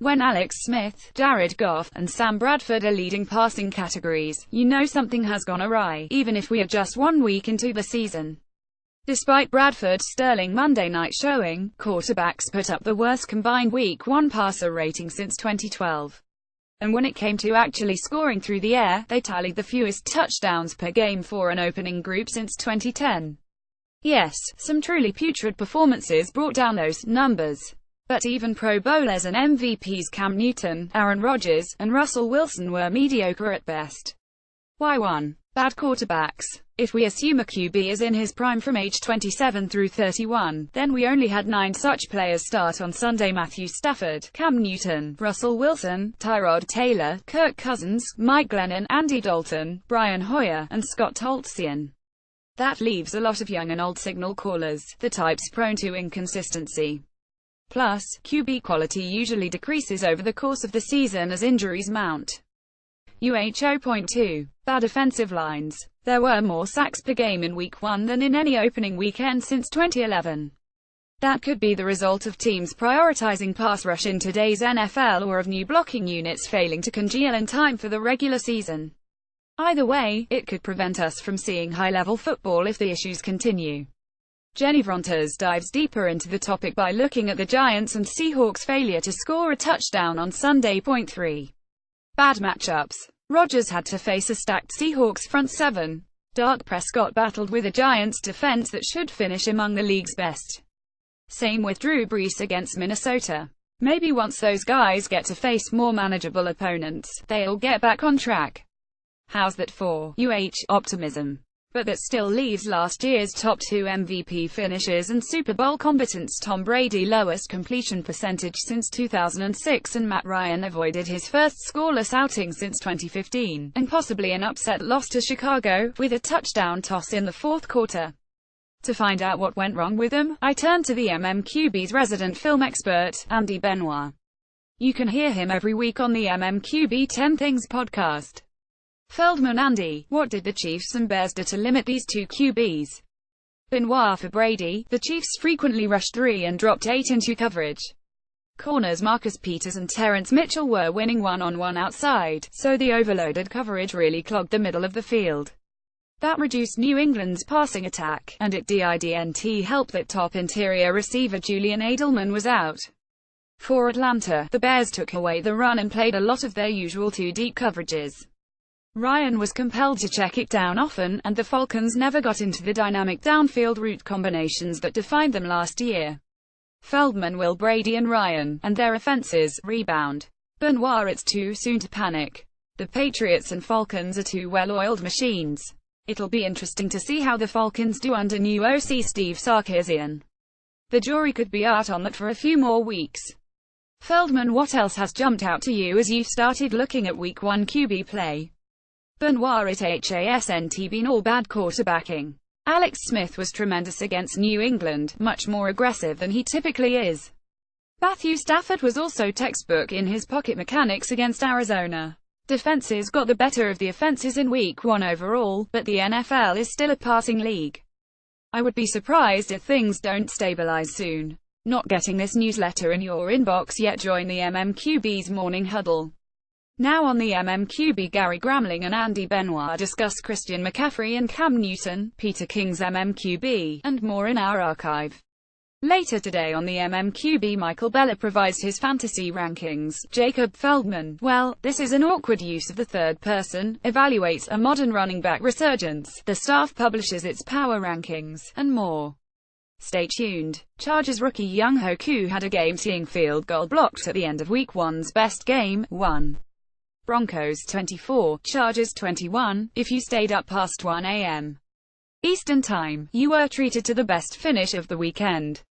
When Alex Smith, Jared Goff, and Sam Bradford are leading passing categories, you know something has gone awry, even if we are just 1 week into the season. Despite Bradford's sterling Monday night showing, quarterbacks put up the worst combined Week 1 passer rating since 2012. And when it came to actually scoring through the air, they tallied the fewest touchdowns per game for an opening group since 2010. Yes, some truly putrid performances brought down those numbers. But even Pro Bowlers and MVPs Cam Newton, Aaron Rodgers, and Russell Wilson were mediocre at best. Why 1. Bad quarterbacks. If we assume a QB is in his prime from age 27 through 31, then we only had 9 such players start on Sunday: Matthew Stafford, Cam Newton, Russell Wilson, Tyrod Taylor, Kirk Cousins, Mike Glennon, Andy Dalton, Brian Hoyer, and Scott Tolzien. That leaves a lot of young and old signal callers, the types prone to inconsistency. Plus, QB quality usually decreases over the course of the season as injuries mount. 0.2. Bad offensive lines. There were more sacks per game in Week 1 than in any opening weekend since 2011. That could be the result of teams prioritizing pass rush in today's NFL or of new blocking units failing to congeal in time for the regular season. Either way, it could prevent us from seeing high-level football if the issues continue. Jenny Vrontas dives deeper into the topic by looking at the Giants and Seahawks' failure to score a touchdown on Sunday. 3. Bad matchups. Rodgers had to face a stacked Seahawks front seven. Dak Prescott battled with a Giants defense that should finish among the league's best. Same with Drew Brees against Minnesota. Maybe once those guys get to face more manageable opponents, they'll get back on track. How's that for optimism? But that still leaves last year's top 2 MVP finishes and Super Bowl combatants Tom Brady lowest completion percentage since 2006 and Matt Ryan avoided his first scoreless outing since 2015, and possibly an upset loss to Chicago, with a touchdown toss in the fourth quarter. To find out what went wrong with them, I turned to the MMQB's resident film expert, Andy Benoit. You can hear him every week on the MMQB 10 Things podcast. Feldman: Andy, what did the Chiefs and Bears do to limit these two QBs? Benoit: for Brady, the Chiefs frequently rushed 3 and dropped 8 into coverage. Corners Marcus Peters and Terrence Mitchell were winning one-on-one outside, so the overloaded coverage really clogged the middle of the field. That reduced New England's passing attack, and it didn't help that top interior receiver Julian Edelman was out. For Atlanta, the Bears took away the run and played a lot of their usual 2 deep coverages. Ryan was compelled to check it down often, and the Falcons never got into the dynamic downfield route combinations that defined them last year. Feldman: will Brady and Ryan, and their offenses, rebound? Benoit: it's too soon to panic. The Patriots and Falcons are 2 well-oiled machines. It'll be interesting to see how the Falcons do under new OC Steve Sarkisian. The jury could be out on that for a few more weeks. Feldman: what else has jumped out to you as you've started looking at Week 1 QB play? Benoit: it hasn't been all bad quarterbacking. Alex Smith was tremendous against New England, much more aggressive than he typically is. Matthew Stafford was also textbook in his pocket mechanics against Arizona. Defenses got the better of the offenses in Week 1 overall, but the NFL is still a passing league. I would be surprised if things don't stabilize soon. Not getting this newsletter in your inbox yet? Join the MMQB's Morning Huddle. Now on the MMQB, Gary Gramling and Andy Benoit discuss Christian McCaffrey and Cam Newton, Peter King's MMQB, and more in our archive. Later today on the MMQB, Michael Beller provides his fantasy rankings. Jacob Feldman: well, this is an awkward use of the third person, evaluates a modern running back resurgence, the staff publishes its power rankings, and more. Stay tuned. Chargers rookie Younghoe Koo had a game-tying field goal blocked at the end of Week 1's best game, 1. Broncos 24, Chargers 21. If you stayed up past 1 a.m. Eastern Time, you were treated to the best finish of the weekend.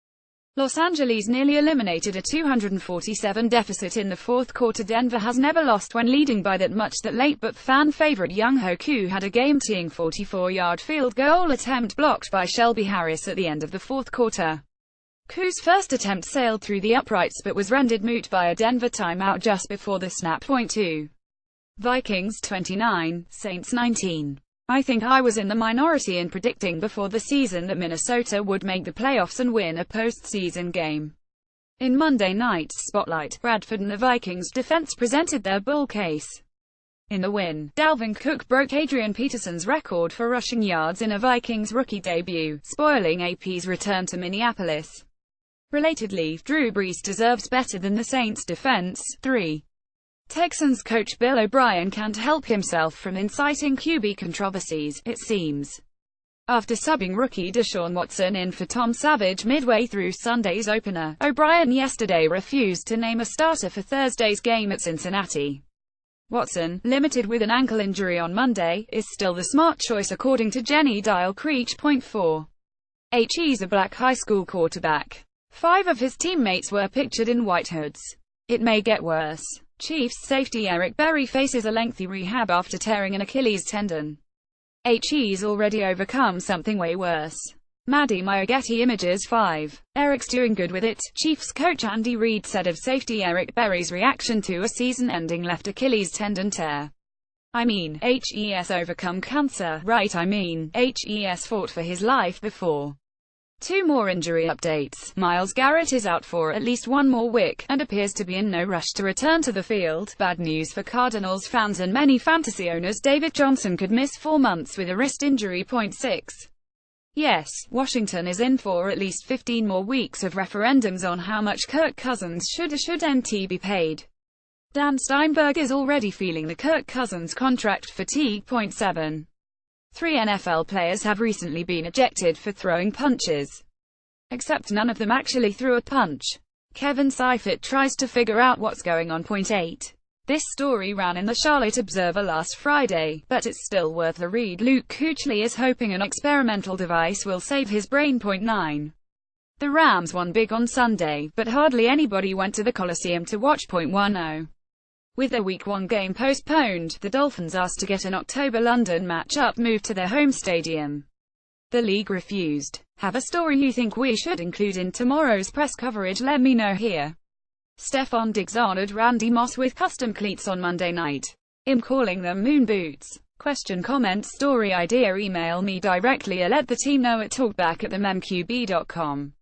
Los Angeles nearly eliminated a 247 deficit in the fourth quarter. Denver has never lost when leading by that much that late, but fan favorite Younghoe Koo had a game-tying 44-yard field goal attempt blocked by Shelby Harris at the end of the fourth quarter. Koo's first attempt sailed through the uprights but was rendered moot by a Denver timeout just before the snap. 2. Vikings 29, Saints 19. I think I was in the minority in predicting before the season that Minnesota would make the playoffs and win a postseason game. In Monday night's spotlight, Bradford and the Vikings defense presented their bull case. In the win, Dalvin Cook broke Adrian Peterson's record for rushing yards in a Vikings rookie debut, spoiling AP's return to Minneapolis. Relatedly, Drew Brees deserves better than the Saints' defense. 3. Texans coach Bill O'Brien can't help himself from inciting QB controversies, it seems. After subbing rookie Deshaun Watson in for Tom Savage midway through Sunday's opener, O'Brien yesterday refused to name a starter for Thursday's game at Cincinnati. Watson, limited with an ankle injury on Monday, is still the smart choice according to Jenny Dial Creech. 4. He's a black high school quarterback. 5 of his teammates were pictured in white hoods. It may get worse. Chiefs safety Eric Berry faces a lengthy rehab after tearing an Achilles tendon. He's already overcome something way worse. Maddie Meyer Getty Images. 5. Eric's doing good with it, Chiefs coach Andy Reid said of safety Eric Berry's reaction to a season-ending left Achilles tendon tear. I mean, HES overcome cancer, right? I mean, HES fought for his life before. 2 more injury updates. Myles Garrett is out for at least 1 more week, and appears to be in no rush to return to the field. Bad news for Cardinals fans and many fantasy owners. David Johnson could miss 4 months with a wrist injury. 6. Yes, Washington is in for at least 15 more weeks of referendums on how much Kirk Cousins shouldn't be paid. Dan Steinberg is already feeling the Kirk Cousins contract fatigue. 7. 3 NFL players have recently been ejected for throwing punches. Except none of them actually threw a punch. Kevin Seifert tries to figure out what's going on. 8. This story ran in the Charlotte Observer last Friday, but it's still worth the read. Luke Kuechly is hoping an experimental device will save his brain. 9. The Rams won big on Sunday, but hardly anybody went to the Coliseum to watch. 10. With their Week 1 game postponed, the Dolphins asked to get an October London matchup moved to their home stadium. The league refused. Have a story you think we should include in tomorrow's press coverage? Let me know here. Stefon Diggs honored Randy Moss with custom cleats on Monday night. I'm calling them moon boots. Question, comment, story idea, email me directly or let the team know at talkback@thememqb.com.